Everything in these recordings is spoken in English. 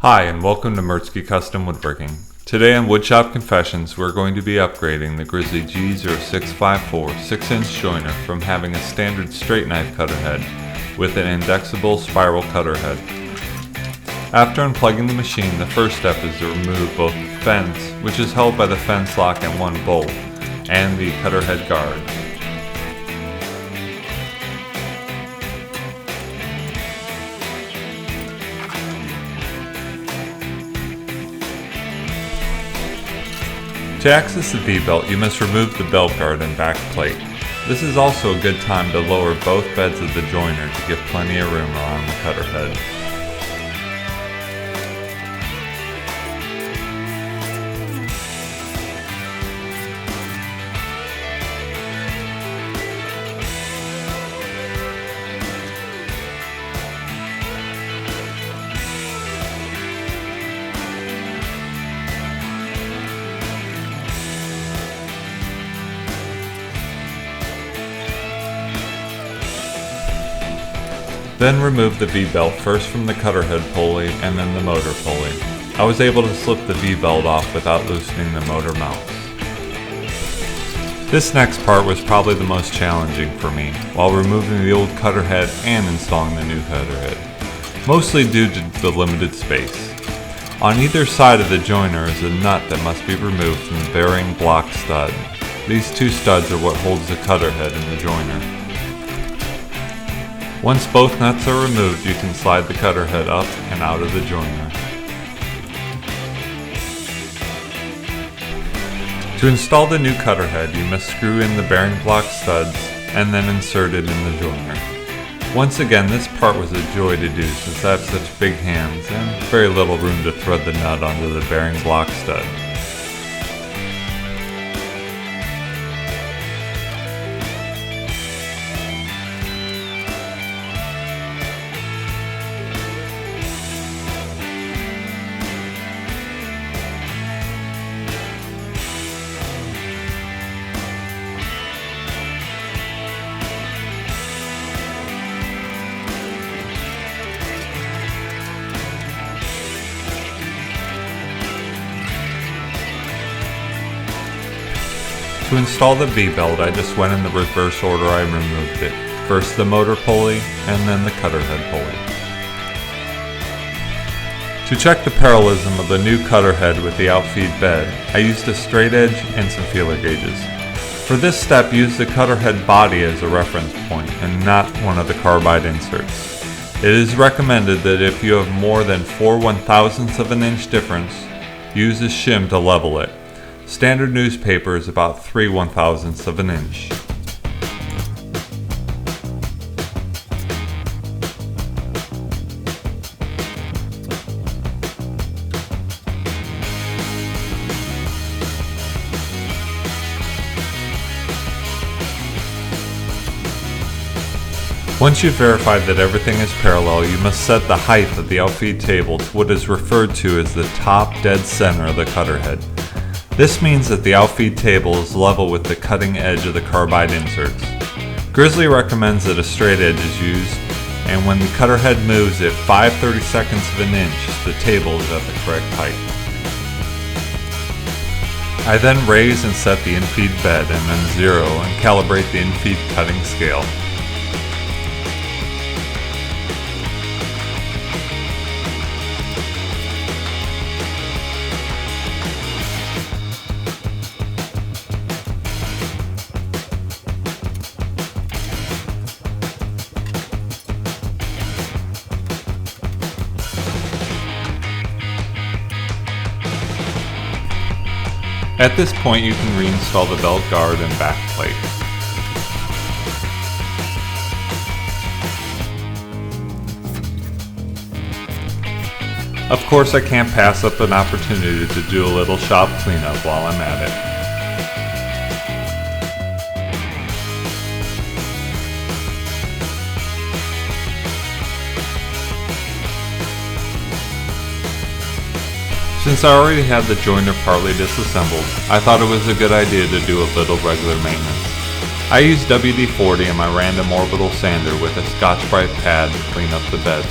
Hi, and welcome to Mertzke Custom Woodworking. Today on Woodshop Confessions, we're going to be upgrading the Grizzly G0654 6-inch joiner from having a standard straight knife cutter head with an Indexable spiral cutter head. After unplugging the machine, the first step is to remove both the fence, which is held by the fence lock and one bolt, and the cutter head guard. To access the V-belt, you must remove the belt guard and back plate. This is also a good time to lower both beds of the joiner to give plenty of room around the cutter head. Then remove the V-belt first from the cutter head pulley and then the motor pulley. I was able to slip the V-belt off without loosening the motor mounts. This next part was probably the most challenging for me, while removing the old cutter head and installing the new cutter head, mostly due to the limited space. On either side of the joiner is a nut that must be removed from the bearing block stud. These two studs are what holds the cutter head in the joiner. Once both nuts are removed, you can slide the cutter head up and out of the joiner. To install the new cutter head, you must screw in the bearing block studs and then insert it in the joiner. Once again, this part was a joy to do since I have such big hands and very little room to thread the nut onto the bearing block stud. To install the V-belt, I just went in the reverse order I removed it. First the motor pulley, and then the cutter head pulley. To check the parallelism of the new cutter head with the outfeed bed, I used a straight edge and some feeler gauges. For this step, use the cutter head body as a reference point, and not one of the carbide inserts. It is recommended that if you have more than 4 1/1000ths of an inch difference, use a shim to level it. Standard newspaper is about 3 1/1000ths of an inch. Once you've verified that everything is parallel, you must set the height of the outfeed table to what is referred to as the top dead center of the cutter head. This means that the outfeed table is level with the cutting edge of the carbide inserts. Grizzly recommends that a straight edge is used, and when the cutter head moves at 5/32 of an inch, the table is at the correct height. I then raise and set the infeed bed and then zero and calibrate the infeed cutting scale. At this point, you can reinstall the belt guard and back plate. Of course, I can't pass up an opportunity to do a little shop cleanup while I'm at it. Since I already had the joiner partly disassembled, I thought it was a good idea to do a little regular maintenance. I used WD-40 and my random orbital sander with a Scotch-Brite pad to clean up the beds.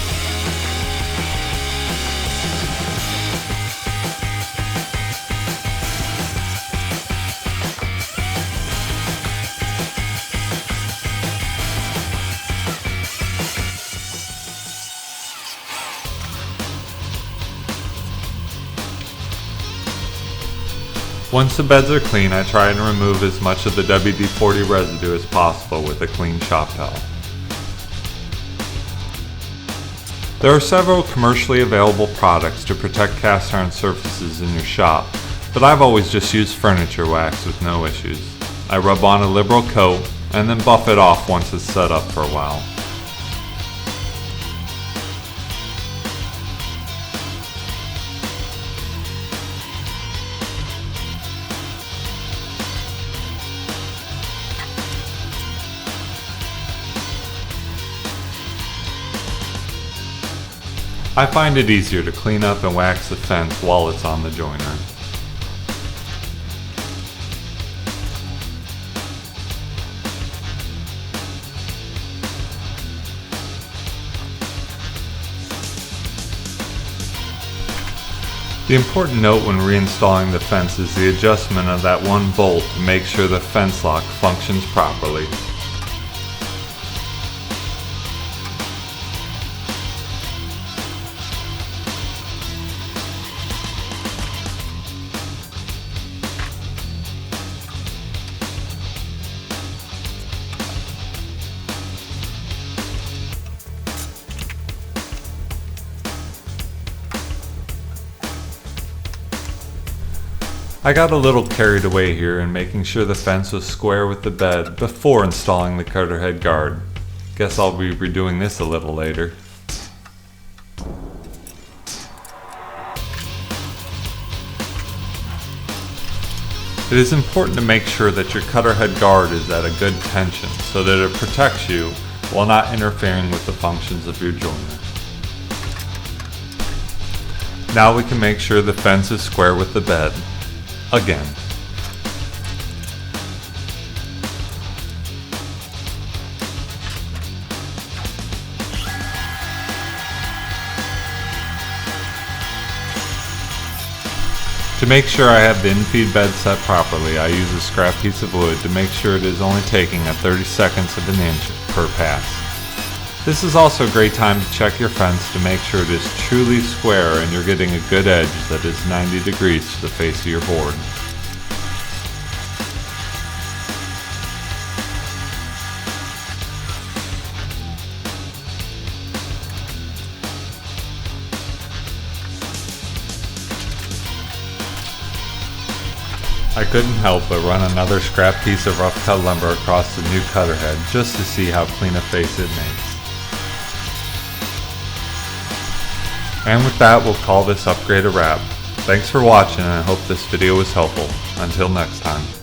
Once the beds are clean, I try and remove as much of the WD-40 residue as possible with a clean shop towel. There are several commercially available products to protect cast iron surfaces in your shop, but I've always just used furniture wax with no issues. I rub on a liberal coat and then buff it off once it's set up for a while. I find it easier to clean up and wax the fence while it's on the joiner. The important note when reinstalling the fence is the adjustment of that one bolt to make sure the fence lock functions properly. I got a little carried away here in making sure the fence was square with the bed before installing the Cutterhead guard. Guess I'll be redoing this a little later. It is important to make sure that your Cutterhead guard is at a good tension so that it protects you while not interfering with the functions of your joiner. Now we can make sure the fence is square with the bed. Again. To make sure I have the infeed bed set properly, I use a scrap piece of wood to make sure it is only taking a 30/2 of an inch per pass. This is also a great time to check your fence to make sure it is truly square and you're getting a good edge that is 90 degrees to the face of your board. I couldn't help but run another scrap piece of rough cut lumber across the new Cutterhead just to see how clean a face it makes. And with that, we'll call this upgrade a wrap. Thanks for watching and I hope this video was helpful. Until next time.